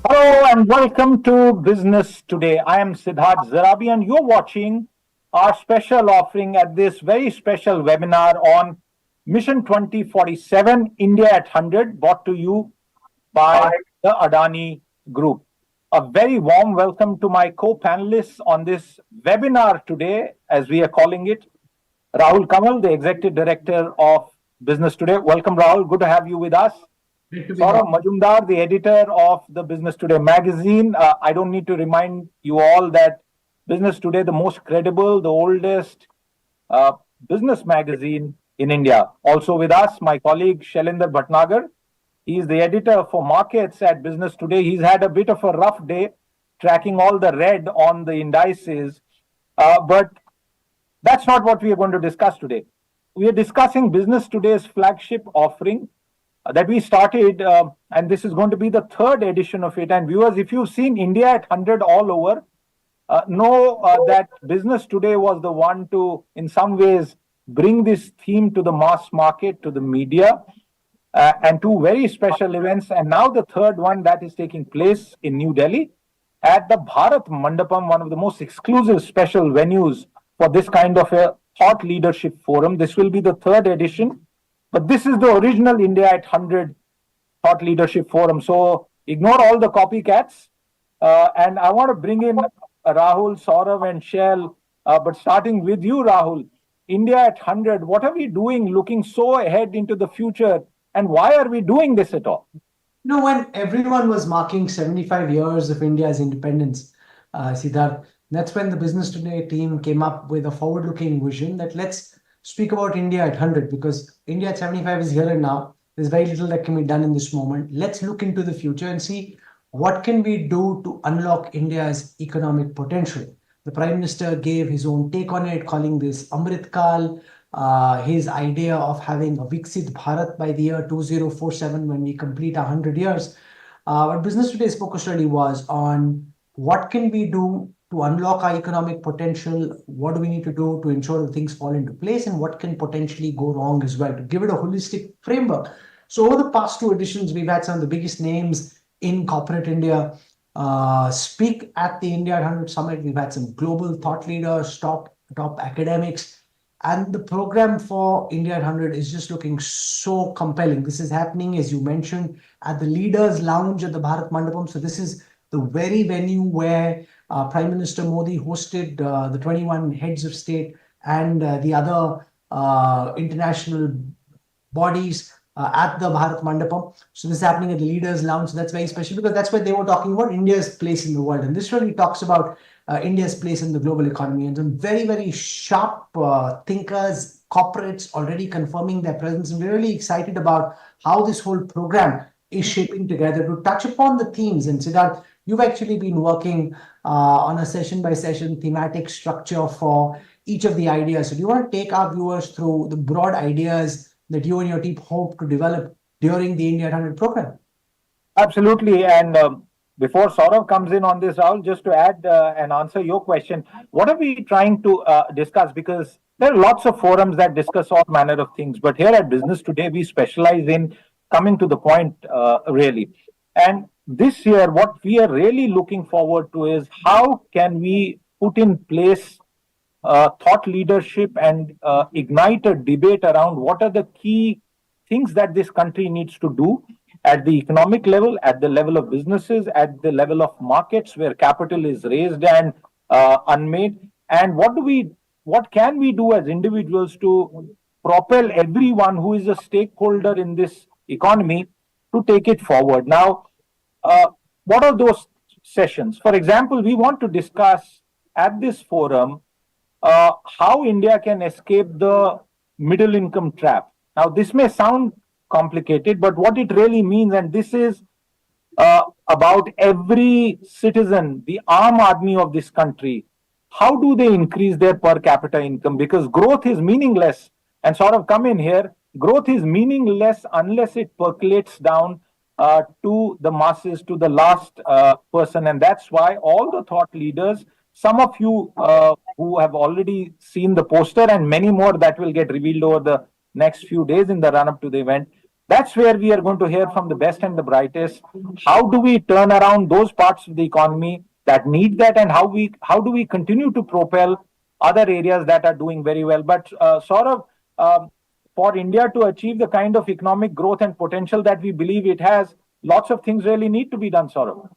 Hello and welcome to Business Today. I am Siddharth Zarabi and you're watching our special offering at this very special webinar on Mission 2047 India at 100, brought to you by the Adani Group. A very warm welcome to my co-panelists on this webinar today, as we are calling it. Rahul Kamal, the Executive Director of Business Today. Welcome, Rahul. Good to have you with us. Saurabh Majumdar, the editor of the Business Today magazine. I don't need to remind you all that Business Today, the most credible, the oldest business magazine in India. Also with us, my colleague Shailendra Bhatnagar. He is the editor for markets at Business Today. He's had a bit of a rough day tracking all the red on the indices. But that's not what we are going to discuss today. We are discussing Business Today's flagship offering that we started, and this is going to be the third edition of it. And viewers, if you've seen India at 100 all over, know that Business Today was the one to, in some ways, bring this theme to the mass market, to the media, and two very special events. And now the third one that is taking place in New Delhi at the Bharat Mandapam, one of the most exclusive special venues for this kind of a thought leadership forum. This will be the third edition. But this is the original India at 100 Thought Leadership Forum. So ignore all the copycats. And I want to bring in Rahul, Saurav, and Shell. But starting with you, Rahul, India at 100, what are we doing looking so ahead into the future? And why are we doing this at all? When everyone was marking 75 years of India's independence, Siddharth, that's when the Business Today team came up with a forward-looking vision that let's speak about India at 100, because India at 75 is here and now. There's very little that can be done in this moment. Let's look into the future and see what can we do to unlock India's economic potential. The Prime Minister gave his own take on it, calling this Amrit Kal, his idea of having a Viksit Bharat by the year 2047 when we complete 100 years. What Business Today's focus really was on what can we do to unlock our economic potential, what do we need to do to ensure that things fall into place, and what can potentially go wrong as well, to give it a holistic framework. So over the past two editions, we've had some of the biggest names in corporate India speak at the India 100 Summit. We've had some global thought leaders, top academics, and the program for India 100 is just looking so compelling. This is happening, as you mentioned, at the Leaders Lounge at the Bharat Mandapam. So this is the very venue where Prime Minister Modi hosted the 21 heads of state and the other international bodies at the Bharat Mandapam. So this is happening at the Leaders Lounge. So that's very special because that's where they were talking about India's place in the world. And this really talks about India's place in the global economy. And some very, very sharp thinkers, corporates already confirming their presence. And we're really excited about how this whole program is shaping together to touch upon the themes. And Siddharth, you've actually been working on a session-by-session thematic structure for each of the ideas. So do you want to take our viewers through the broad ideas that you and your team hope to develop during the India 100 program? Absolutely. And before Saurav comes in on this, Rahul, just to add and answer your question, what are we trying to discuss? Because there are lots of forums that discuss all manner of things. But here at Business Today, we specialize in coming to the point, really. And this year, what we are really looking forward to is how can we put in place thought leadership and ignite a debate around what are the key things that this country needs to do at the economic level, at the level of businesses, at the level of markets where capital is raised and unmade, and what can we do as individuals to propel everyone who is a stakeholder in this economy to take it forward. Now, what are those sessions? For example, we want to discuss at this forum how India can escape the middle income trap. Now, this may sound complicated, but what it really means, and this is about every citizen, the arm army of this country, how do they increase their per capita income? Because growth is meaningless, and sort of come in here, growth is meaningless unless it percolates down to the masses, to the last person. And that's why all the thought leaders, some of you who have already seen the poster and many more that will get revealed over the next few days in the run-up to the event, That's where we are going to hear from the best and the brightest. How do we turn around those parts of the economy that need that, and how do we continue to propel other areas that are doing very well? But um, for India to achieve the kind of economic growth and potential that we believe it has, lots of things really need to be done, Saurabh.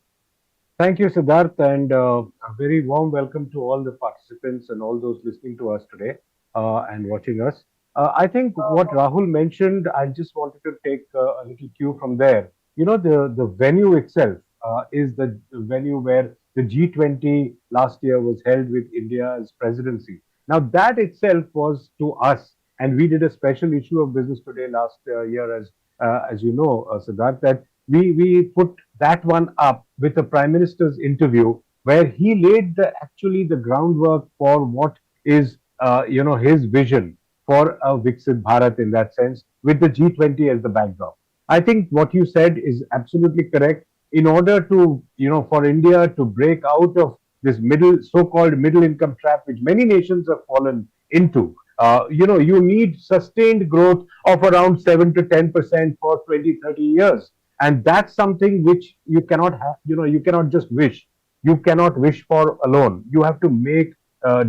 Thank you, Siddharth, and a very warm welcome to all the participants and all those listening to us today and watching us. I think what Rahul mentioned, I just wanted to take a little cue from there. You know, the venue itself is the venue where the G20 last year was held with India's presidency. Now, that itself was to us, and we did a special issue of Business Today last year, as you know, Siddharth, that we put that one up with the Prime Minister's interview, where he laid actually the groundwork for what is his vision for a Viksit Bharat in that sense, with the G20 as the backdrop. I think what you said is absolutely correct. In order to for India to break out of this so-called middle income trap, which many nations have fallen into, you need sustained growth of around 7 to 10% for 20, 30 years, and that's something which you cannot have. You cannot just wish. You cannot wish for alone. You have to make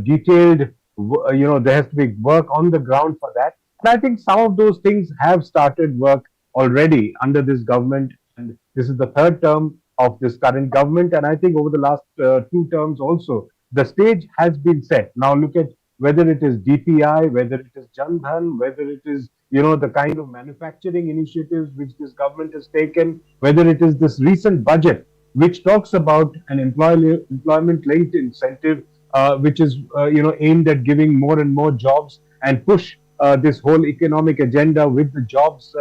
detailed. There has to be work on the ground for that. And I think some of those things have started work already under this government, and this is the third term of this current government. And I think over the last two terms also, the stage has been set. Now look at whether it is DPI, whether it is Jan Dhan, whether it is the kind of manufacturing initiatives which this government has taken, whether it is this recent budget which talks about an employment linked incentive, which is aimed at giving more and more jobs and push this whole economic agenda with the jobs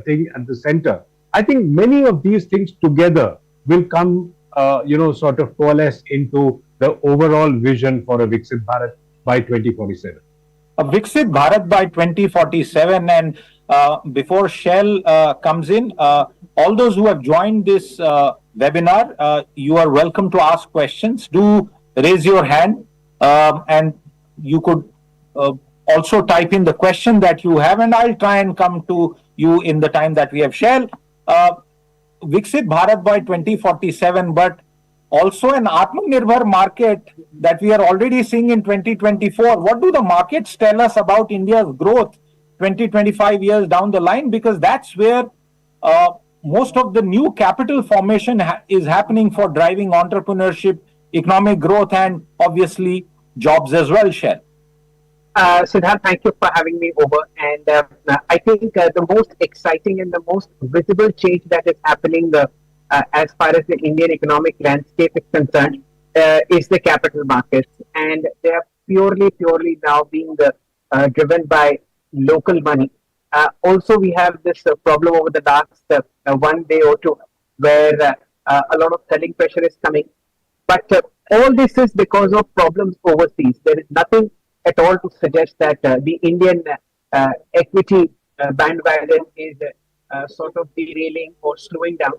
thing at the center. I think many of these things together will come, sort of coalesce into the overall vision for a Viksit Bharat by 2047. A Viksit Bharat by 2047. And before Shell comes in, all those who have joined this webinar, you are welcome to ask questions. Do raise your hand, and you could also type in the question that you have, and I'll try and come to you in the time that we have. Shell, Viksit Bharat by 2047, but also an Atmanirbhar market that we are already seeing in 2024. What do the markets tell us about India's growth 20, 25 years down the line? Because that's where most of the new capital formation is happening for driving entrepreneurship, economic growth, and obviously jobs as well, Shell. Siddharth, thank you for having me over. And I think the most exciting and the most visible change that is happening as far as the Indian economic landscape is concerned is the capital markets. And they are purely now being driven by local money. Also, we have this problem over the last 1 day or two where a lot of selling pressure is coming. But all this is because of problems overseas. There is nothing at all to suggest that the Indian equity bandwagon is sort of derailing or slowing down.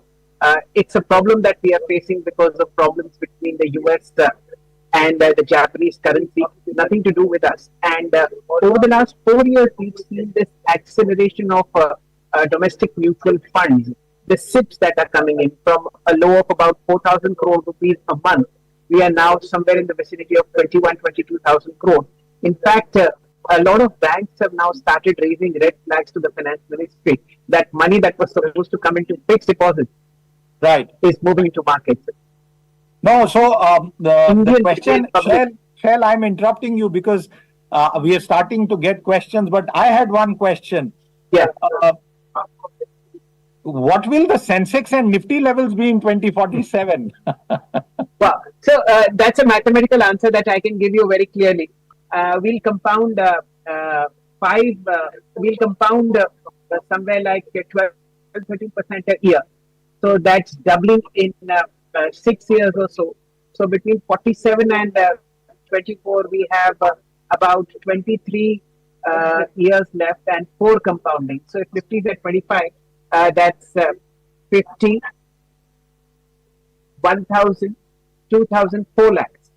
It's a problem that we are facing because of problems between the US and the Japanese currency, nothing to do with us. And over the last 4 years, we've seen this acceleration of domestic mutual funds, the SIPs that are coming in from a low of about 4,000 crore rupees a month. We are now somewhere in the vicinity of 22,000 crore. In fact, a lot of banks have now started raising red flags to the finance ministry that money that was supposed to come into fixed deposits is moving into markets. No, so the question, Shell, I'm interrupting you because we are starting to get questions, but I had one question. Yeah. What will the Sensex and Nifty levels be in 2047? Well, so that's a mathematical answer that I can give you very clearly. We'll compound somewhere like 12-13% a year. So that's doubling in 6 years or so. So between 47 and 24, we have about 23 years left and 4 compounding. So if Nifty is at 25, that's 50, 1,000, 2,000, 4 lakhs.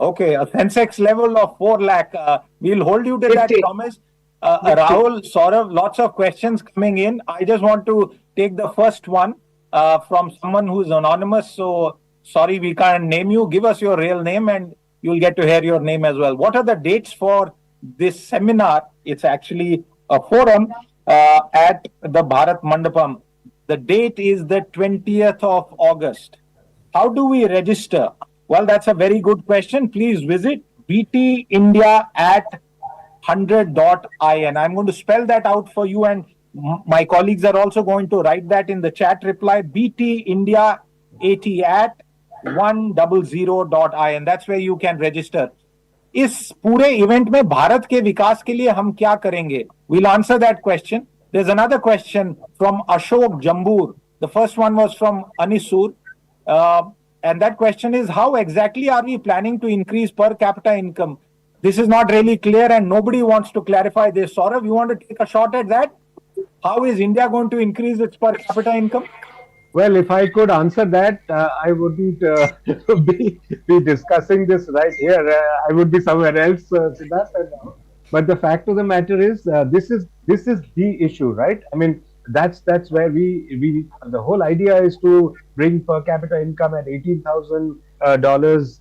Okay, a Sensex level of 4 lakh. We'll hold you to 50. that promise. Rahul, Saurav, lots of questions coming in. I just want to take the first one from someone who's anonymous. So sorry, we can't name you. Give us your real name and you'll get to hear your name as well. What are the dates for this seminar? It's actually a forum at the Bharat Mandapam. The date is the 20th of August. How do we register? Well, that's a very good question. Please visit btindia@100.in. I'm going to spell that out for you, and my colleagues are also going to write that in the chat reply. btindia80@100.in. That's where you can register. इस पूरे event में भारत के विकास के लिए हम क्या करेंगे? We'll answer that question. There's another question from Ashok Jambur. The first one was from Anisur. And that question is, how exactly are we planning to increase per capita income? This is not really clear and nobody wants to clarify this. Saurav, you want to take a shot at that? How is India going to increase its per capita income? Well, if I could answer that, I wouldn't be discussing this right here. I would be somewhere else, Siddharth. But the fact of the matter is, this is the issue, right? I mean, that's where we the whole idea is to bring per capita income at $18,000,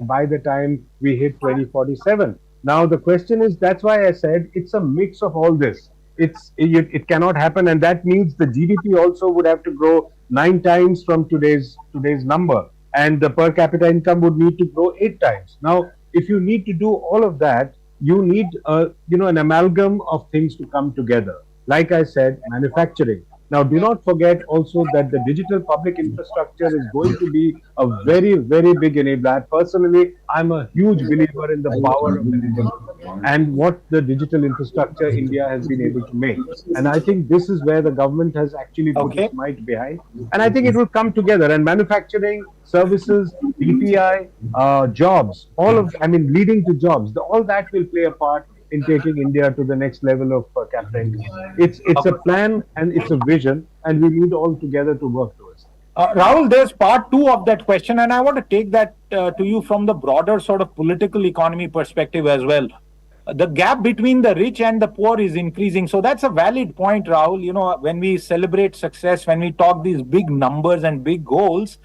by the time we hit 2047. Now the question is, that's why I said it's a mix of all this. It cannot happen, and that means the GDP also would have to grow 9 times from today's number, and the per capita income would need to grow 8 times. Now, if you need to do all of that, you need an amalgam of things to come together. Like I said, manufacturing. Now, do not forget also that the digital public infrastructure is going to be a very, very big enabler. Personally, I'm a huge believer in the power of the digital and what the digital infrastructure India has been able to make. And I think this is where the government has actually put its might behind. And I think it will come together. And manufacturing, services, DPI, jobs, leading to jobs, all that will play a part in taking India to the next level of per capita income. It's a plan and it's a vision, and we need all together to work towards it. Rahul, there's part 2 of that question, and I want to take that to you from the broader sort of political economy perspective as well. The gap between the rich and the poor is increasing. So that's a valid point, Rahul. When we celebrate success, when we talk these big numbers and big goals,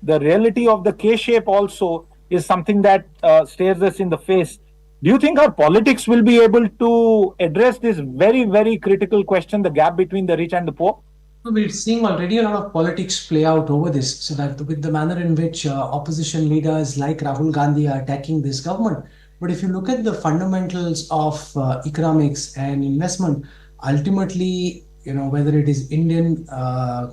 the reality of the K-shape also is something that stares us in the face. Do you think our politics will be able to address this very, very critical question, the gap between the rich and the poor? We're seeing already a lot of politics play out over this, so that with the manner in which opposition leaders like Rahul Gandhi are attacking this government. But if you look at the fundamentals of economics and investment, ultimately, whether it is Indian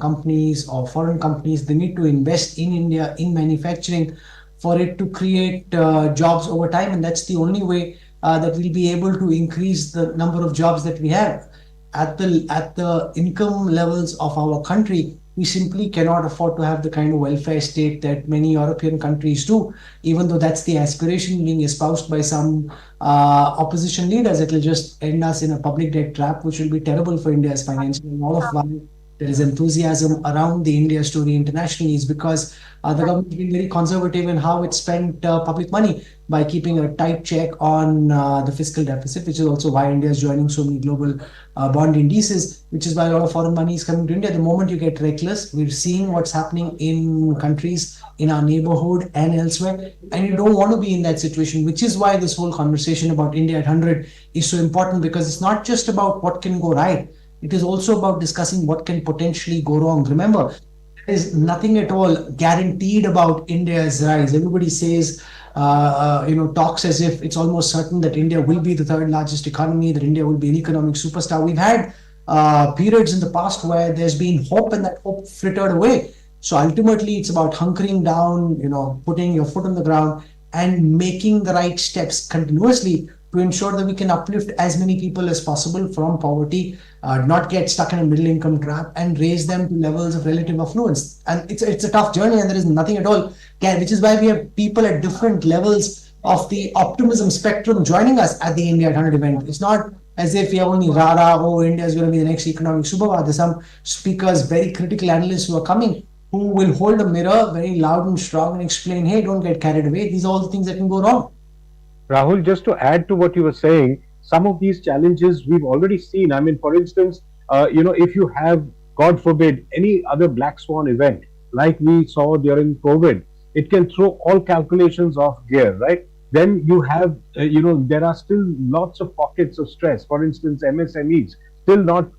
companies or foreign companies, they need to invest in India, in manufacturing, for it to create jobs over time. And that's the only way that we'll be able to increase the number of jobs that we have. At the income levels of our country, we simply cannot afford to have the kind of welfare state that many European countries do, even though that's the aspiration being espoused by some opposition leaders. It will just end us in a public debt trap, which will be terrible for India's financial. And all of why there is enthusiasm around the India story internationally is because the government has been very conservative in how it spent public money by keeping a tight check on the fiscal deficit, which is also why India is joining so many global bond indices, which is why a lot of foreign money is coming to India. The moment you get reckless, we're seeing what's happening in countries in our neighborhood and elsewhere, and you don't want to be in that situation, which is why this whole conversation about India at 100 is so important, because it's not just about what can go right. It is also about discussing what can potentially go wrong. Remember, there is nothing at all guaranteed about India's rise. Everybody says, talks as if it's almost certain that India will be the 3rd largest economy, that India will be an economic superstar. We've had periods in the past where there's been hope and that hope frittered away. So ultimately, it's about hunkering down, putting your foot on the ground and making the right steps continuously to ensure that we can uplift as many people as possible from poverty, not get stuck in a middle income trap, and raise them to levels of relative affluence. And it's a tough journey, and there is nothing at all, which is why we have people at different levels of the optimism spectrum joining us at the India at 100 event. It's not as if we have only India is going to be the next economic superpower. There's some speakers, very critical analysts who are coming, who will hold a mirror very loud and strong and explain, hey, don't get carried away. These are all the things that can go wrong. Rahul, just to add to what you were saying, some of these challenges we've already seen. I mean, for instance, if you have, God forbid, any other black swan event like we saw during COVID, it can throw all calculations off gear, right? Then you have, there are still lots of pockets of stress. For instance, MSMEs still not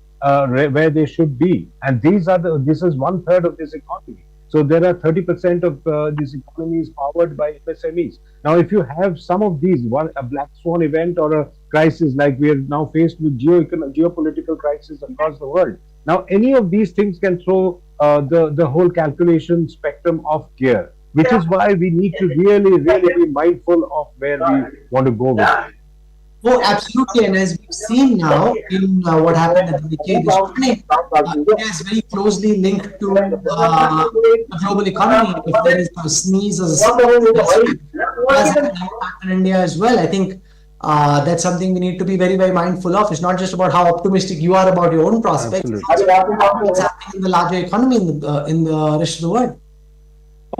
where they should be, and this is one third of this economy. So there are 30% of this economy is powered by MSMEs. Now, if you have some of these, a black swan event or a crisis like we are now faced with geopolitical crisis across the world, now any of these things can throw the whole calculation spectrum off gear, which is why we need to really, really be mindful of where we want to go with it. Oh, absolutely. And as we've seen now in what happened at the decade, India is very closely linked to the global economy. If there is a sneeze, has an impact in India as well. I think that's something we need to be very, very mindful of. It's not just about how optimistic you are about your own prospects. Absolutely. It's about what's happening in the larger economy in the rest of the world.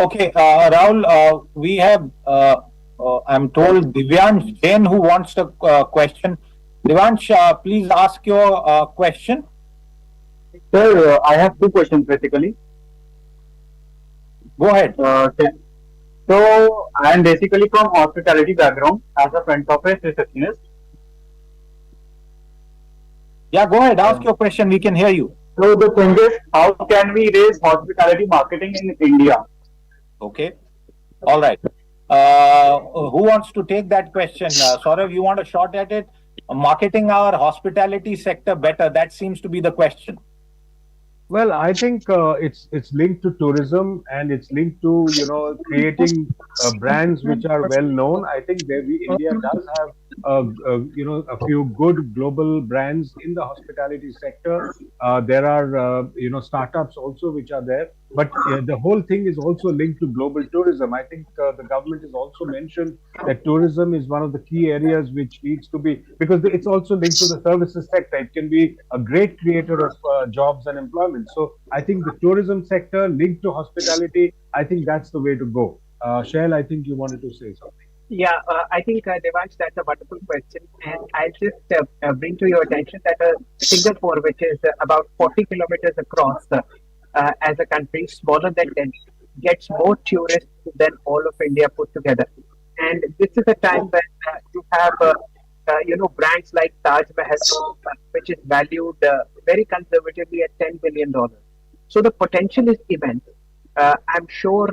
Okay, Rahul, we have, I'm told, Divyansh Jain who wants a question. Divyansh, please ask your question. Sir, I have two questions basically. Go ahead. So, I am basically from hospitality background as a front office receptionist. Yeah, go ahead. Ask your question. We can hear you. So, the thing is, how can we raise hospitality marketing in India? Okay. All right. Who wants to take that question? Saurav, you want a shot at it? Marketing our hospitality sector better. That seems to be the question. Well, I think it's linked to tourism, and it's linked to creating brands which are well known. I think India does have a few good global brands in the hospitality sector. There are startups also which are there, but the whole thing is also linked to global tourism. I think the government has also mentioned that tourism is one of the key areas which needs to be, because it's also linked to the services sector. It can be a great creator of jobs and employment. So I think the tourism sector linked to hospitality, I think that's the way to go. Shail, I think you wanted to say something. Yeah, I think Devansh, that's a wonderful question, and I'll just bring to your attention that Singapore, which is about 40 kilometers across as a country, smaller than Delhi, gets more tourists than all of India put together. And this is a time when you have brands like Taj Mahal, which is valued very conservatively at $10 billion. So the potential is immense. I'm sure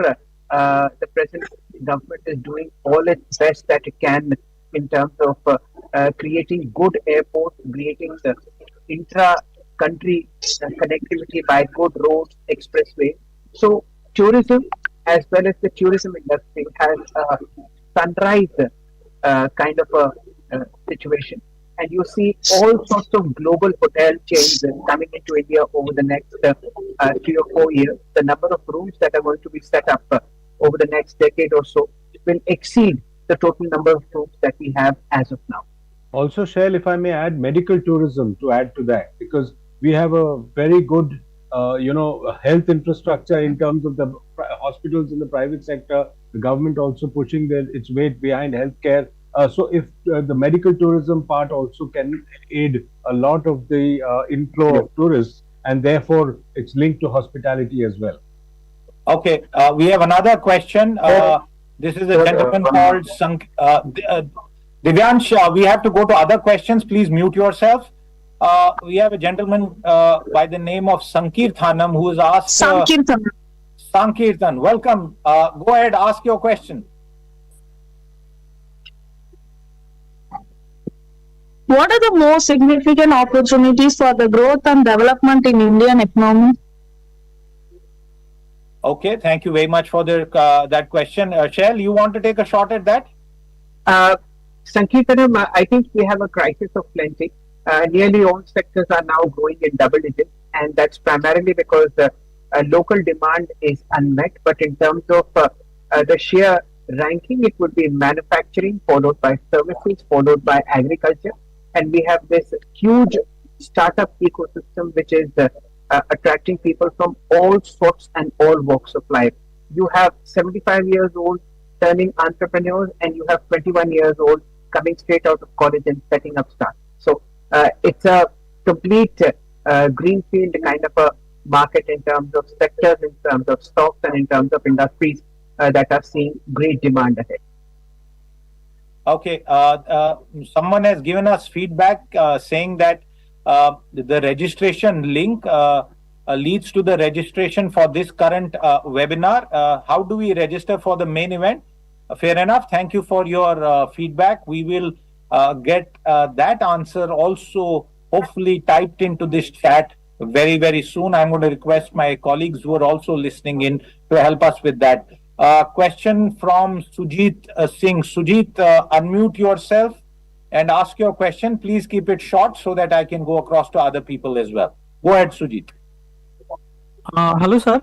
the present government is doing all its best that it can in terms of creating good airports, creating the intra-country connectivity by good roads, expressway. So tourism as well as the tourism industry has a sunrise kind of a situation. And you see all sorts of global hotel chains coming into India over the next 3 or 4 years. The number of rooms that are going to be set up over the next decade or so will exceed the total number of rooms that we have as of now. Also, Shail, if I may add, medical tourism to add to that, because we have a very good, health infrastructure in terms of the hospitals in the private sector. The government also pushing its weight behind healthcare. So if the medical tourism part also can aid a lot of the inflow of tourists, and therefore it's linked to hospitality as well. Okay, we have another question. This is a gentleman called Divyansh. We have to go to other questions. Please mute yourself. We have a gentleman by the name of Sankirthanam who has asked. Sankirtan, welcome. Go ahead, ask your question. What are the most significant opportunities for the growth and development in Indian economy? Okay, thank you very much for that question. Shail, you want to take a shot at that? Sankirtanam, I think we have a crisis of plenty. Nearly all sectors are now growing in double digits, and that's primarily because local demand is unmet. But in terms of the sheer ranking, it would be manufacturing, followed by services, followed by agriculture. And we have this huge startup ecosystem which is attracting people from all sorts and all walks of life. You have 75 years old turning entrepreneurs, and you have 21 years old coming straight out of college and setting up startups. So it's a complete greenfield kind of a market in terms of sectors, in terms of stocks, and in terms of industries that are seeing great demand ahead. Okay, someone has given us feedback saying that the registration link leads to the registration for this current webinar. How do we register for the main event? Fair enough. Thank you for your feedback. We will get that answer also hopefully typed into this chat very, very soon. I'm going to request my colleagues who are also listening in to help us with that. Question from Sujit Singh. Sujit, unmute yourself and ask your question. Please keep it short so that I can go across to other people as well. Go ahead, Sujit. Hello, sir.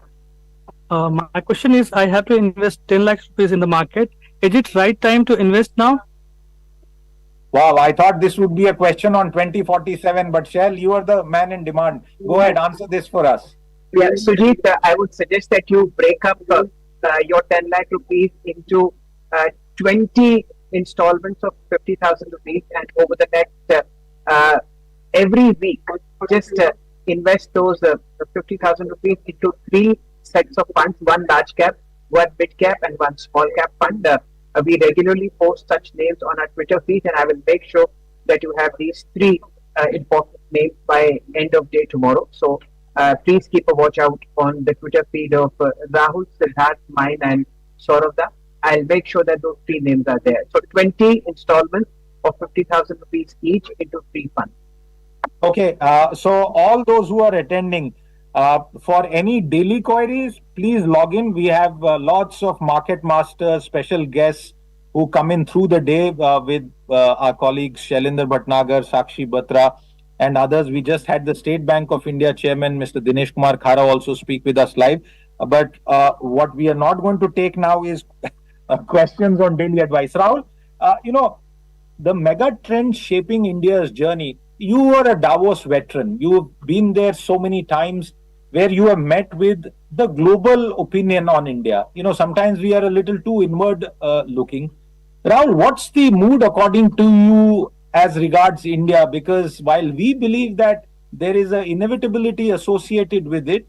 My question is, I have to invest 10 lakhs rupees in the market. Is it right time to invest now? Wow, I thought this would be a question on 2047, but Shell, you are the man in demand. Go ahead, answer this for us. Yeah, Sujit, I would suggest that you break up your 10 lakh rupees into 20 installments of 50,000 rupees, and over the next every week, just invest those 50,000 rupees into 3 sets of funds: one large cap, one mid cap, and one small cap fund. We regularly post such names on our Twitter feed, and I will make sure that you have these 3 important names by end of day tomorrow. So please keep a watch out on the Twitter feed of Rahul, Siddharth, mine, and Sauravda. I'll make sure that those 3 names are there. So 20 installments of 50,000 rupees each into 3 funds. Okay, so all those who are attending, for any daily queries, please log in. We have lots of market masters, special guests who come in through the day with our colleagues Shailendra Bhatnagar, Sakshi Batra, and others. We just had the State Bank of India chairman, Mr. Dinesh Kumar Khara, also speak with us live. But what we are not going to take now is questions on daily advice. Rahul, the mega trend shaping India's journey. You are a Davos veteran. You've been there so many times where you have met with the global opinion on India. Sometimes we are a little too inward looking. Rahul, what's the mood according to you as regards India? Because while we believe that there is an inevitability associated with it,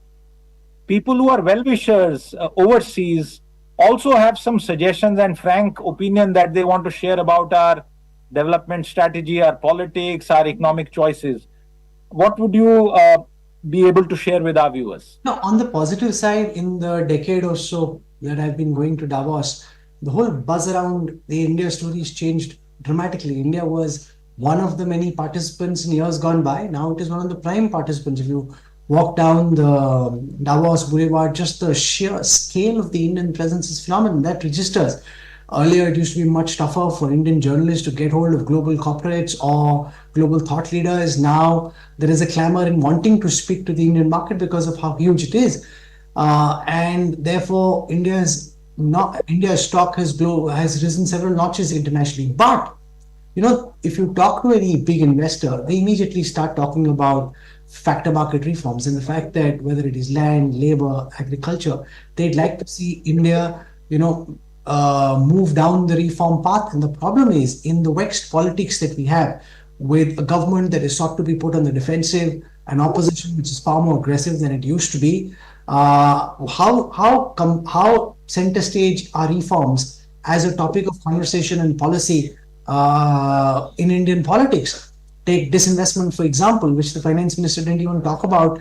people who are well-wishers overseas also have some suggestions and frank opinion that they want to share about our development strategy, our politics, our economic choices. What would you be able to share with our viewers? Now, on the positive side, in the decade or so that I've been going to Davos, the whole buzz around the India story has changed dramatically. India was one of the many participants in years gone by. Now it is one of the prime participants. If you walk down the Davos Boulevard, just the sheer scale of the Indian presence is phenomenal. That registers. Earlier, it used to be much tougher for Indian journalists to get hold of global corporates or global thought leaders. Now, there is a clamor in wanting to speak to the Indian market because of how huge it is. And therefore, India's stock has risen several notches internationally. But, if you talk to any big investor, they immediately start talking about factor market reforms and the fact that whether it is land, labor, agriculture, they'd like to see India, move down the reform path. And the problem is in the vexed politics that we have with a government that is sought to be put on the defensive, an opposition which is far more aggressive than it used to be. How center stage are reforms as a topic of conversation and policy in Indian politics? Take disinvestment, for example, which the finance minister didn't even talk about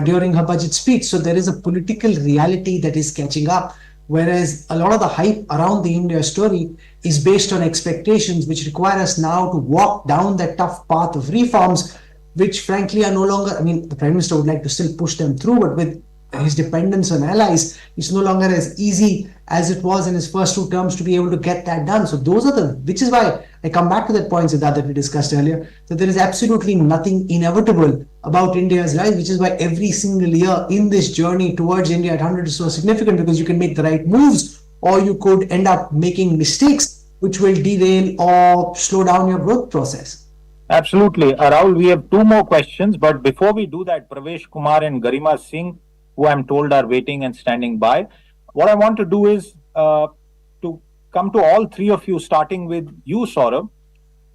during her budget speech. So there is a political reality that is catching up. Whereas a lot of the hype around the India story is based on expectations which require us now to walk down that tough path of reforms, which frankly are no longer, the Prime Minister would like to still push them through, but with his dependence on allies, it's no longer as easy as it was in his first 2 terms to be able to get that done. So which is why I come back to that point, Siddharth, that we discussed earlier, that there is absolutely nothing inevitable about India's rise, which is why every single year in this journey towards India at 100 is so significant, because you can make the right moves or you could end up making mistakes which will derail or slow down your growth process. Absolutely. Rahul, we have 2 more questions, but before we do that, Pravesh Kumar and Garima Singh, who I'm told are waiting and standing by, what I want to do is to come to all 3 of you, starting with you, Saurabh.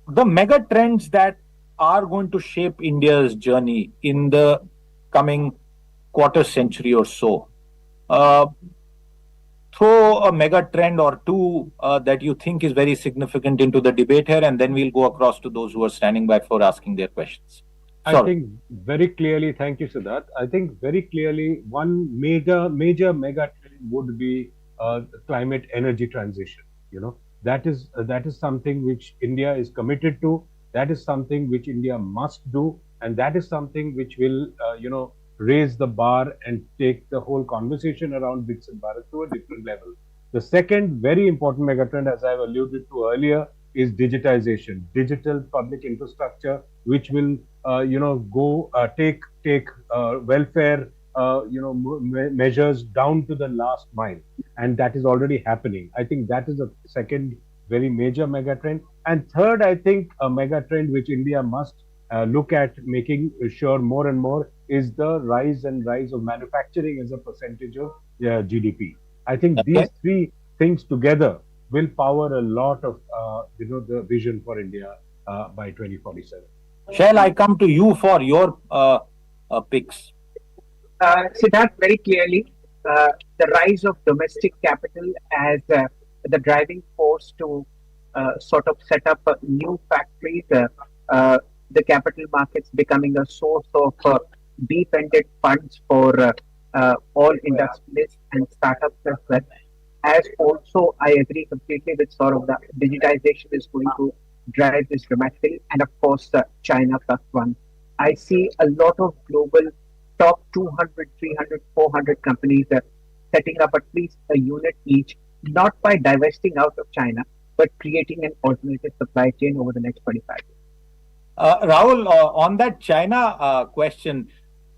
the mega trends that are going to shape India's journey in the coming quarter century or so. Uh, Throw a mega trend or two that you think is very significant into the debate here, and then we'll go across to those who are standing by for asking their questions. I think very clearly, thank you, Siddharth. I think very clearly one major mega trend would be the climate energy transition. You know, that is something which India is committed to. That is something which India must do, and that is something which will, raise the bar and take the whole conversation around Viksit Bharat to a different level. The second very important megatrend, as I've alluded to earlier, is digitization, digital public infrastructure, which will, go take welfare, measures down to the last mile, and that is already happening. I think that is a second very major megatrend. And third, I think a megatrend which India must look at making sure more and more is the rise of manufacturing as a percentage of GDP. I think Okay. these three things together will power a lot of the vision for India by 2047. Shall I come to you for your picks? Siddharth, very clearly, the rise of domestic capital as the driving force to sort of set up new factories, the capital markets becoming a source of deep-ended funds for all industries and startups as well. As also, I agree completely with Saurabh that digitization is going to drive this dramatically, and of course, China plus one. I see a lot of global top 200, 300, 400 companies setting up at least a unit each, not by divesting out of China, but creating an alternative supply chain over the next 25 years. Rahul, on that China question,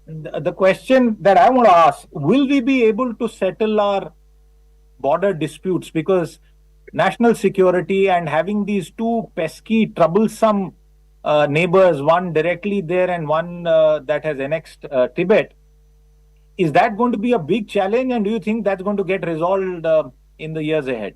the question that I want to ask, will we be able to settle our border disputes? Because national security and having these two pesky, troublesome neighbors, one directly there and one that has annexed Tibet, is that going to be a big challenge? And do you think that's going to get resolved in the years ahead?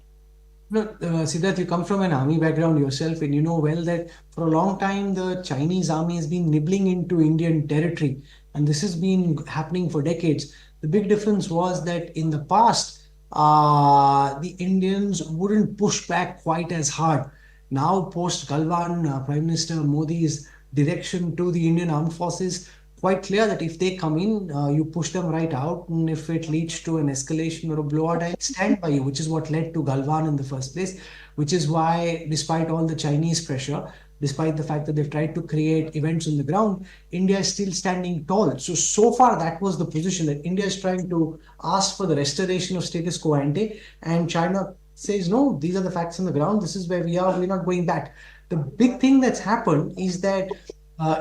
Look, Siddharth, you come from an army background yourself, and you know well that for a long time the Chinese army has been nibbling into Indian territory, and this has been happening for decades. The big difference was that in the past, the Indians wouldn't push back quite as hard. Now, post Galwan, Prime Minister Modi's direction to the Indian Armed Forces, quite clear that if they come in, you push them right out, and if it leads to an escalation or a blowout, I'll stand by you, which is what led to Galwan in the first place, which is why, despite all the Chinese pressure, despite the fact that they've tried to create events on the ground, India is still standing tall. So far, that was the position, that India is trying to ask for the restoration of status quo ante, and China says, no, these are the facts on the ground. This is where we are. We're not going back. The big thing that's happened is that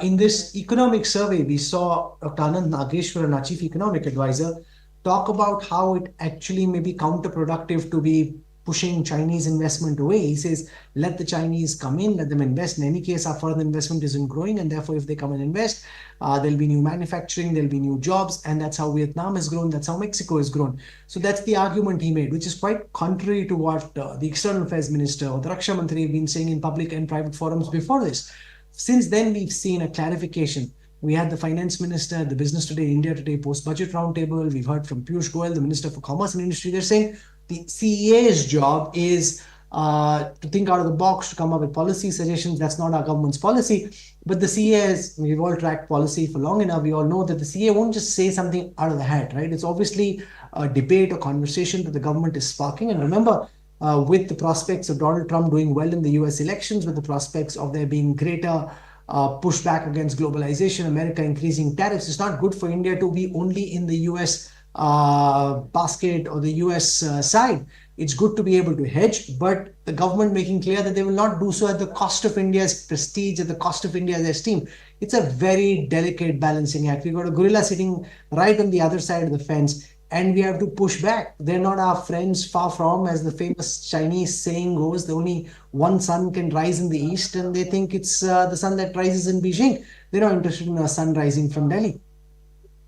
in this economic survey, we saw Dr. Anand Nageshwaran, our chief economic advisor, talk about how it actually may be counterproductive to be pushing Chinese investment away. He says, let the Chinese come in, let them invest. In any case, our foreign investment isn't growing, and therefore, if they come and invest, there'll be new manufacturing, there'll be new jobs, and that's how Vietnam has grown, that's how Mexico has grown. So that's the argument he made, which is quite contrary to what the External Affairs Minister or the Raksha Mantri have been saying in public and private forums before this. Since then, we've seen a clarification. We had the finance minister at the Business Today, India Today post-budget roundtable. We've heard from Piyush Goyal, the Minister for Commerce and Industry. They're saying the CEA's job is to think out of the box, to come up with policy suggestions. That's not our government's policy. But the CEA, we've all tracked policy for long enough. We all know that the CEA won't just say something out of the hat, right? It's obviously a debate or conversation that the government is sparking. And remember, with the prospects of Donald Trump doing well in the US elections, with the prospects of there being greater pushback against globalization, America increasing tariffs, it's not good for India to be only in the US basket or the US side. It's good to be able to hedge, but the government making clear that they will not do so at the cost of India's prestige, at the cost of India's esteem. It's a very delicate balancing act. We've got a gorilla sitting right on the other side of the fence, and we have to push back. They're not our friends, far from, as the famous Chinese saying goes, the only one sun can rise in the east, and they think it's the sun that rises in Beijing. They're not interested in a sun rising from Delhi.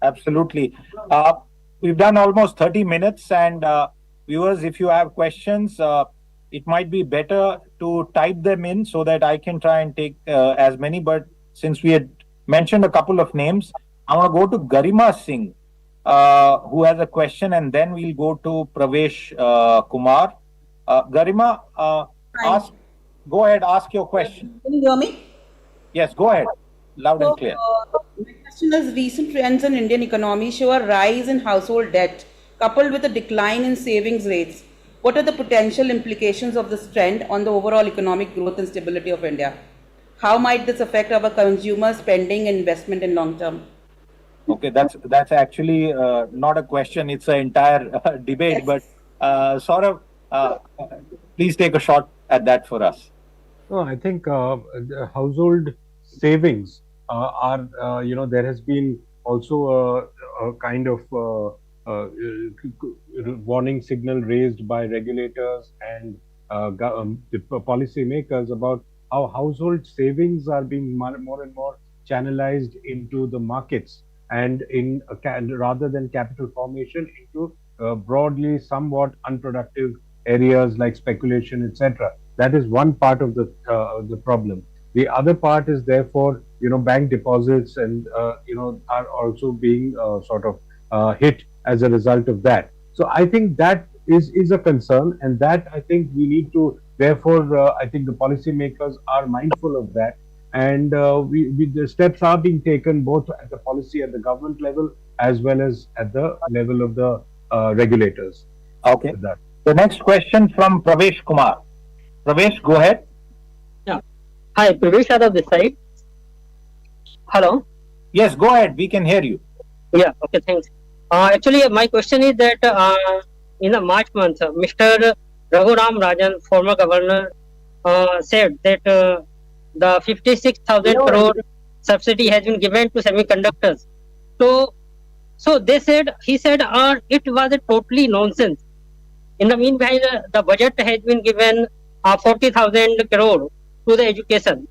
Absolutely. We've done almost 30 minutes, and viewers, if you have questions, it might be better to type them in so that I can try and take as many. But since we had mentioned a couple of names, I want to go to Garima Singh, who has a question, and then we'll go to Pravesh Kumar. Garima, go ahead, ask your question. Can you hear me? Yes, go ahead. Loud and clear. My question is, recent trends in Indian economy show a rise in household debt coupled with a decline in savings rates. What are the potential implications of this trend on the overall economic growth and stability of India? How might this affect our consumer spending and investment in long term? Okay, that's actually not a question; it's an entire debate. Yes. But Saurabh, please take a shot at that for us. No, I think the household savings are, there has been also a kind of warning signal raised by regulators and the policy makers about how household savings are being more and more channelized into the markets and rather than capital formation into broadly somewhat unproductive areas like speculation, etc. That is one part of the problem. The other part is therefore, bank deposits and are also being sort of hit as a result of that. So I think that is a concern, and that I think we need to. Therefore, I think the policymakers are mindful of that, and the steps are being taken both at the policy at the government level as well as at the level of the regulators. Okay. The next question from Pravesh Kumar. Pravesh, go ahead. Yeah. Hi, Pravesh out of this side. Hello. Yes, go ahead. We can hear you. Yeah. Okay. Thanks. Actually, my question is that in the March month, Mr. Raghuram Rajan, former governor, said that the 56,000 crore subsidy has been given to semiconductors. So he said it was a totally nonsense. In the meanwhile, the budget has been given 40,000 crore to the education.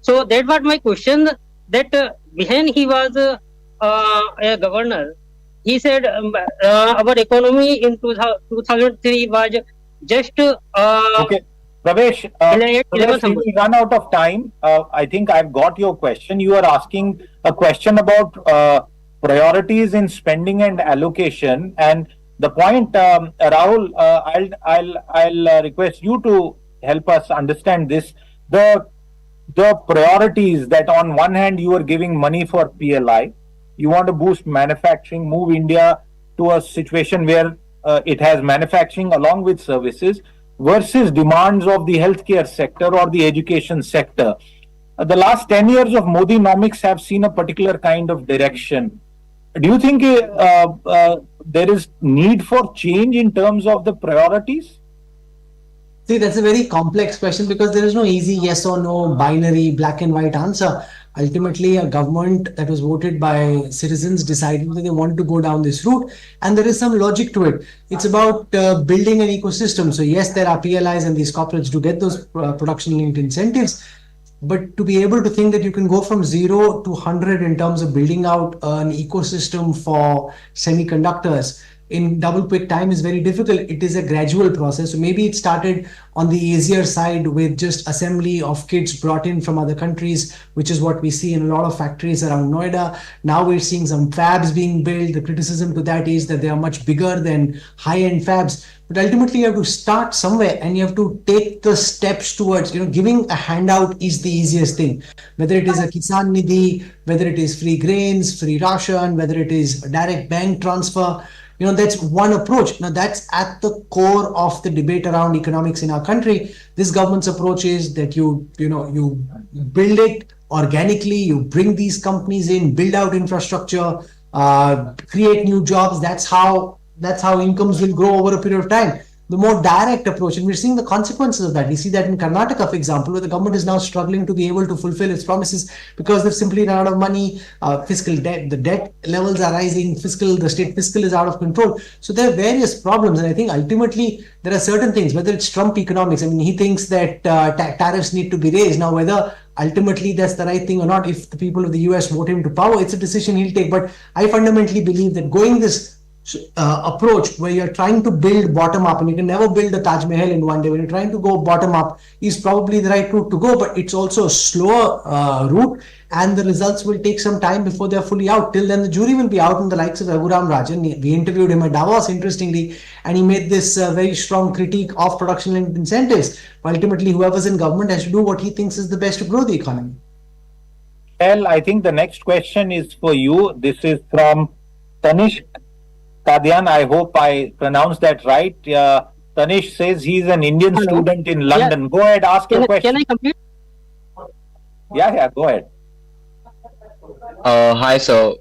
So that was my question. That when he was a governor, he said our economy in 2003 was just okay. Pravesh, we run out of time. I think I've got your question. You are asking a question about priorities in spending and allocation, and the point, Rahul, I'll request you to help us understand this. The priorities that on one hand you are giving money for PLI, you want to boost manufacturing, move India to a situation where it has manufacturing along with services versus demands of the healthcare sector or the education sector. The last 10 years of Modinomics have seen a particular kind of direction. Do you think there is need for change in terms of the priorities? See, that's a very complex question because there is no easy yes or no binary black and white answer. Ultimately, a government that was voted by citizens decided that they wanted to go down this route, and there is some logic to it. It's about building an ecosystem. So yes, there are PLIs and these corporates do get those production-linked incentives. But to be able to think that you can go from 0 to 100 in terms of building out an ecosystem for semiconductors in double quick time is very difficult. It is a gradual process. So maybe it started on the easier side with just assembly of kits brought in from other countries, which is what we see in a lot of factories around Noida. Now we're seeing some fabs being built. The criticism to that is that they are much bigger than high-end fabs. But ultimately, you have to start somewhere and you have to take the steps towards, giving a handout is the easiest thing. Whether it is a Kisan Nidhi, whether it is free grains, free ration, whether it is a direct bank transfer, that's one approach. Now, that's at the core of the debate around economics in our country. This government's approach is that you build it organically, you bring these companies in, build out infrastructure, create new jobs. That's how incomes will grow over a period of time. The more direct approach, and we're seeing the consequences of that. We see that in Karnataka, for example, where the government is now struggling to be able to fulfill its promises because they've simply run out of money. Fiscal debt, the debt levels are rising, the state fiscal is out of control. So there are various problems, and I think ultimately there are certain things, whether it's Trump economics. I mean, he thinks that tariffs need to be raised. Now, whether ultimately that's the right thing or not, if the people of the US vote him to power, it's a decision he'll take. But I fundamentally believe that going this approach where you're trying to build bottom up, and you can never build the Taj Mahal in one day. When you're trying to go bottom up, is probably the right route to go, but it's also a slower route, and the results will take some time before they're fully out. Till then, the jury will be out on the likes of Raghuram Rajan. We interviewed him at Davos, interestingly, and he made this very strong critique of production-linked incentives. Ultimately, whoever's in government has to do what he thinks is the best to grow the economy. Well, I think the next question is for you. This is from Tanish Kadian. I hope I pronounced that right. Tanish says he's an Indian student in London. Yeah. Go ahead, ask your question. Can I complete? Yeah, go ahead. Hi, sir.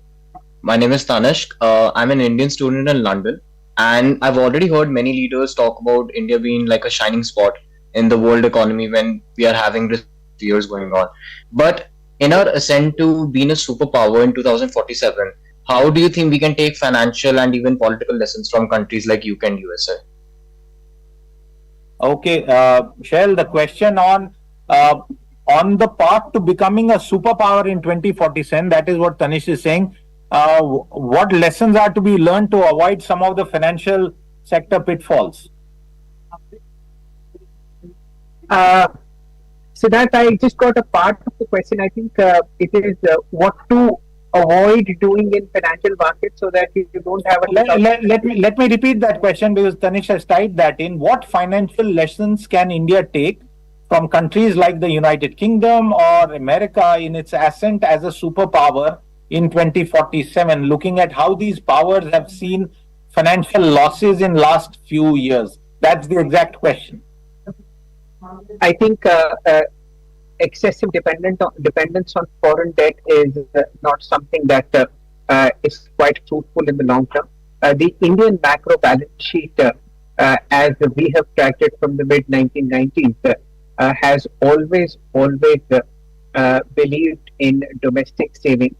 My name is Tanishq. I'm an Indian student in London, and I've already heard many leaders talk about India being like a shining spot in the world economy when we are having this years going on. But in our ascent to being a superpower in 2047, how do you think we can take financial and even political lessons from countries like UK and USA? Okay, Shell, the question on the path to becoming a superpower in 2047, that is what Tanish is saying. What lessons are to be learned to avoid some of the financial sector pitfalls? Siddharth, I just got a part of the question. I think it is what to avoid doing in financial markets so that you don't have a... Let me repeat that question because Tanish has typed that in. What financial lessons can India take from countries like the United Kingdom or America in its ascent as a superpower in 2047, looking at how these powers have seen financial losses in last few years? That's the exact question. I think excessive dependence on foreign debt is not something that is quite fruitful in the long term. The Indian macro balance sheet, as we have tracked it from the mid 1990s, has always believed in domestic saving,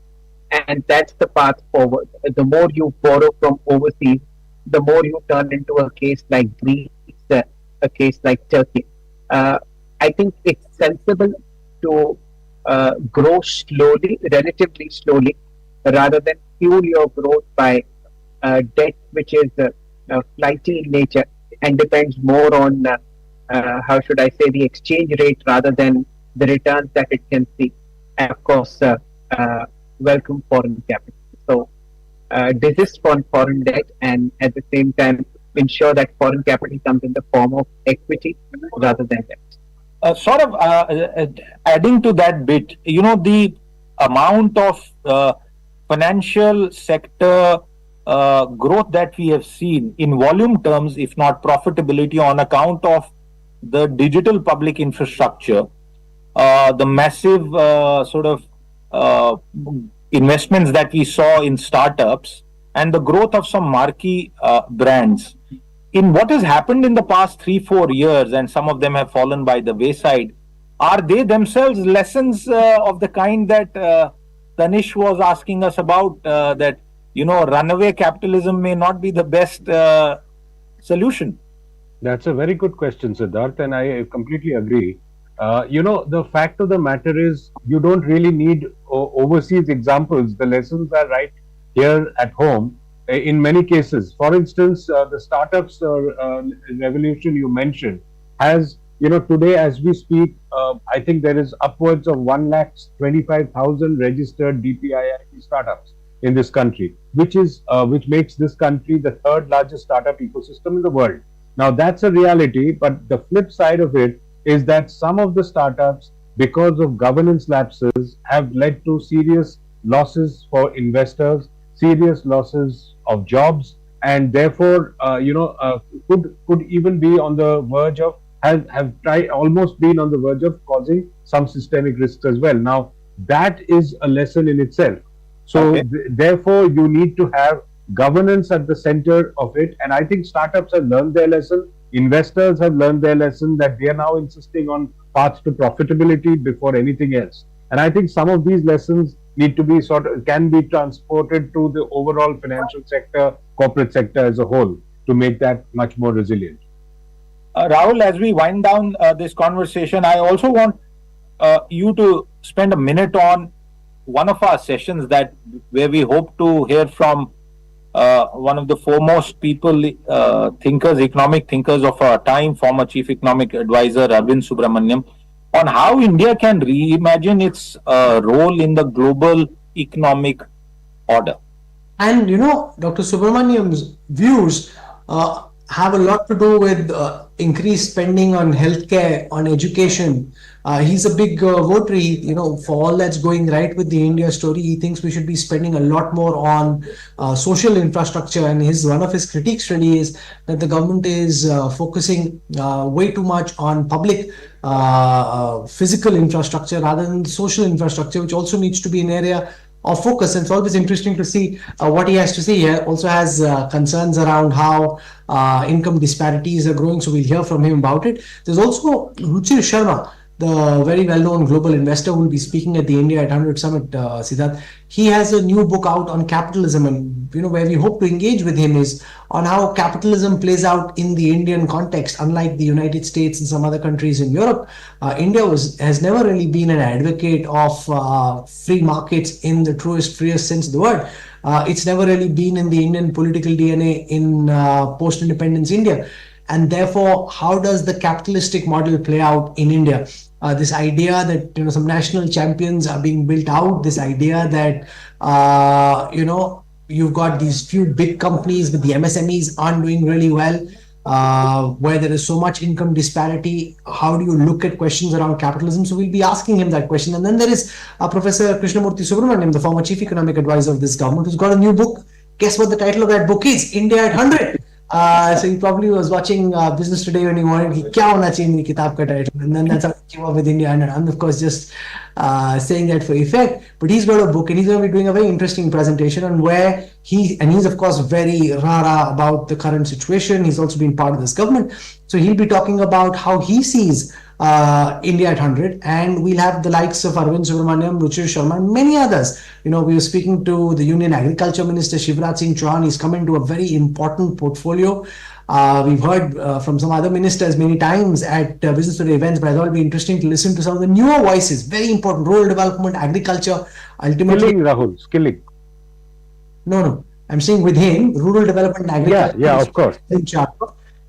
and that's the path forward. The more you borrow from overseas, the more you turn into a case like Greece, a case like Turkey. I think it's sensible to grow slowly, relatively slowly, rather than fuel your growth by debt which is flighty in nature and depends more on, how should I say, the exchange rate rather than the returns that it can see. And of course, welcome foreign capital. So, desist on foreign debt and at the same time ensure that foreign capital comes in the form of equity rather than debt. Adding to that bit, the amount of financial sector growth that we have seen in volume terms, if not profitability, on account of the digital public infrastructure, the massive investments that we saw in startups, and the growth of some marquee brands. In what has happened in the past 3-4 years, and some of them have fallen by the wayside, are they themselves lessons of the kind that Tanish was asking us about, that runaway capitalism may not be the best solution? That's a very good question, Siddharth, and I completely agree. The fact of the matter is you don't really need overseas examples. The lessons are right here at home in many cases. For instance, the startups revolution you mentioned has, today as we speak, I think there is upwards of 125,000 registered DPIIT startups in this country, which makes this country the third largest startup ecosystem in the world. Now that's a reality, but the flip side of it is that some of the startups, because of governance lapses, have led to serious losses for investors, serious losses of jobs, and therefore, could even be on the verge of almost been on the verge of causing some systemic risks as well. Now that is a lesson in itself. So therefore, you need to have governance at the center of it, and I think startups have learned their lesson. Investors have learned their lesson that they are now insisting on paths to profitability before anything else. And I think some of these lessons need to be can be transported to the overall financial sector, corporate sector as a whole, to make that much more resilient. Rahul, as we wind down this conversation, I also want you to spend a minute on one of our sessions where we hope to hear from one of the foremost people, thinkers, economic thinkers of our time, former Chief Economic Advisor Arvind Subramaniam, on how India can reimagine its role in the global economic order. And Dr. Subramaniam's views have a lot to do with increased spending on healthcare, on education. He's a big votary, for all that's going right with the India story. He thinks we should be spending a lot more on social infrastructure. And one of his critiques really is that the government is focusing way too much on public physical infrastructure rather than social infrastructure, which also needs to be an area of focus. And it's always interesting to see what he has to say here. Also has concerns around how income disparities are growing, so we'll hear from him about it. There's also Ruchir Sharma, the very well-known global investor who will be speaking at the India at 100 Summit, Siddharth. He has a new book out on capitalism, and where we hope to engage with him is on how capitalism plays out in the Indian context. Unlike the United States and some other countries in Europe, India has never really been an advocate of free markets in the freest sense of the word. It's never really been in the Indian political DNA in post-independence India. And therefore, how does the capitalistic model play out in India? This idea that some national champions are being built out, this idea that you've got these few big companies, but the MSMEs aren't doing really well, where there is so much income disparity. How do you look at questions around capitalism? So we'll be asking him that question. And then there is Professor Krishnamurthy Subramaniam, the former chief economic advisor of this government, who's got a new book. Guess what the title of that book is? India at 100. So he probably was watching Business Today when he wanted kya hona chahiye kitab ka title, and then that's how he came up with India 100. I'm of course just saying that for effect, but he's got a book and he's going to be doing a very interesting presentation on where he's of course very rara about the current situation. He's also been part of this government, so he'll be talking about how he sees India at 100, and we'll have the likes of Arvind Subramaniam, Ruchir Sharma, and many others. We were speaking to the Union Agriculture Minister Shivraj Singh Chauhan. He's come into a very important portfolio. We've heard from some other ministers many times at Business Today events, but I thought it'd be interesting to listen to some of the newer voices. Very important: rural development, agriculture, ultimately. Skilling, Rahul, skilling. No. I'm saying with him, rural development and agriculture. Yeah, of course.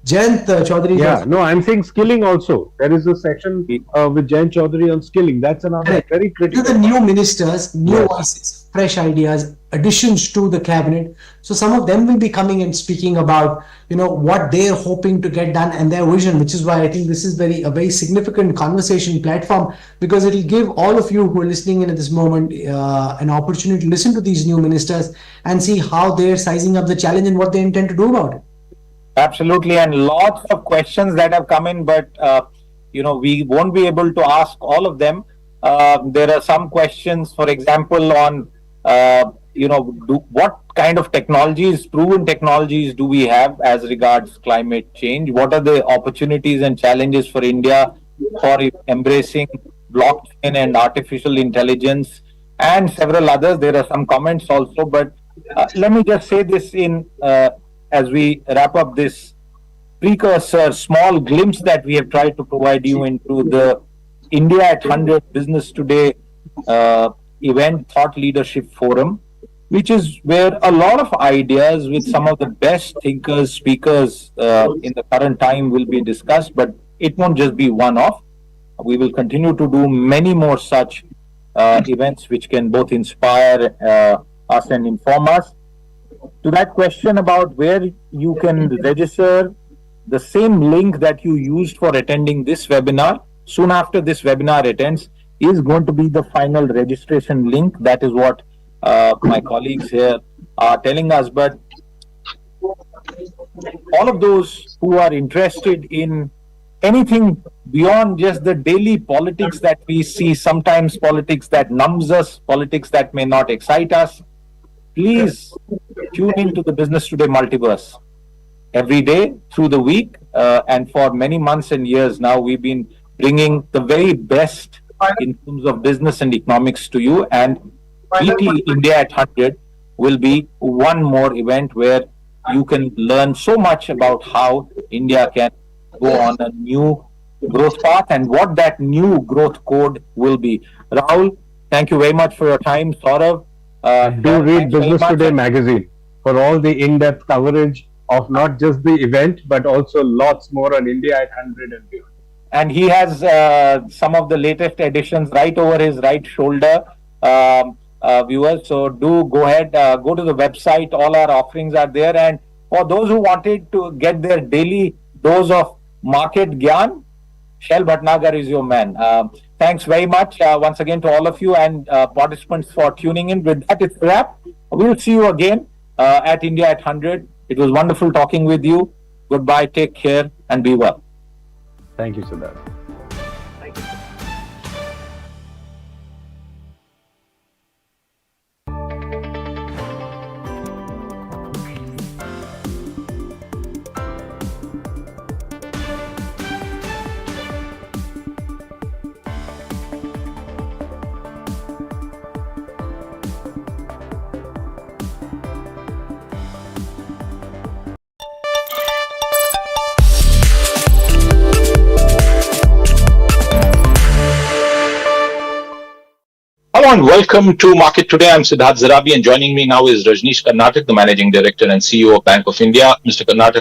Jayant Chaudhary. Yeah, no, I'm saying skilling also. There is a section with Jayant Chaudhary on skilling. That's another very critical. The new ministers, new voices, fresh ideas, additions to the cabinet. So some of them will be coming and speaking about, what they're hoping to get done and their vision, which is why I think this is a very significant conversation platform, because it will give all of you who are listening in at this moment an opportunity to listen to these new ministers and see how they're sizing up the challenge and what they intend to do about it. Absolutely, and lots of questions that have come in, but we won't be able to ask all of them. There are some questions, for example, on what kind of proven technologies do we have as regards climate change? What are the opportunities and challenges for India for embracing blockchain and artificial intelligence, and several others? There are some comments also, but let me just say this as we wrap up this precursor, small glimpse that we have tried to provide you into the India at 100 Business Today event, Thought Leadership Forum, which is where a lot of ideas with some of the best thinkers, speakers in the current time will be discussed, but it won't just be one-off. We will continue to do many more such events which can both inspire us and inform us. To that question about where you can register, the same link that you used for attending this webinar, soon after this webinar attends, is going to be the final registration link. That is what my colleagues here are telling us. But all of those who are interested in anything beyond just the daily politics that we see, sometimes politics that numbs us, politics that may not excite us, please tune into the Business Today multiverse every day through the week. And for many months and years now, we've been bringing the very best in terms of business and economics to you. And ET India at 100 will be one more event where you can learn so much about how India can go on a new growth path and what that new growth code will be. Rahul, thank you very much for your time. Saurav, do read Business Today magazine for all the in-depth coverage of not just the event, but also lots more on India at 100 and beyond. And he has some of the latest editions right over his right shoulder, viewers. So do go ahead, go to the website. All our offerings are there. And for those who wanted to get their daily dose of market gyan, Shell Bhatnagar is your man. Thanks very much once again to all of you and participants for tuning in. With that, it's a wrap. We'll see you again at India at 100. It was wonderful talking with you. Goodbye, take care, and be well. Thank you, Siddharth. Hello and welcome to Market Today. I'm Siddharth Zarabi and joining me now is Rajneesh Karnatak, the Managing Director and CEO of Bank of India. Mr. Karnatak,